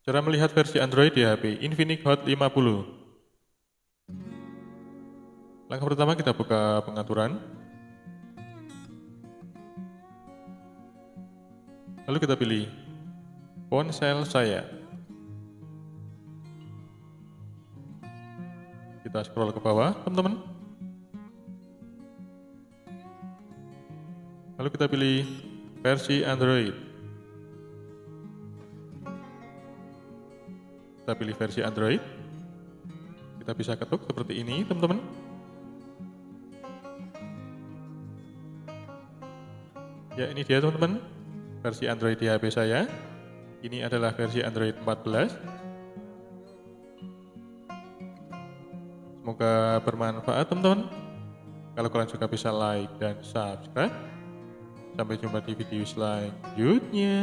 Cara melihat versi Android di HP Infinix Hot 50. Langkah pertama kita buka pengaturan. Lalu kita pilih ponsel saya. Kita scroll ke bawah, teman-teman. Lalu kita pilih versi Android. Kita pilih versi Android. Kita bisa ketuk seperti ini, teman-teman. Ya, ini dia teman-teman, versi Android di HP saya. Ini adalah versi Android 14. Semoga bermanfaat teman-teman. Kalau kalian suka bisa like dan subscribe. Sampai jumpa di video selanjutnya.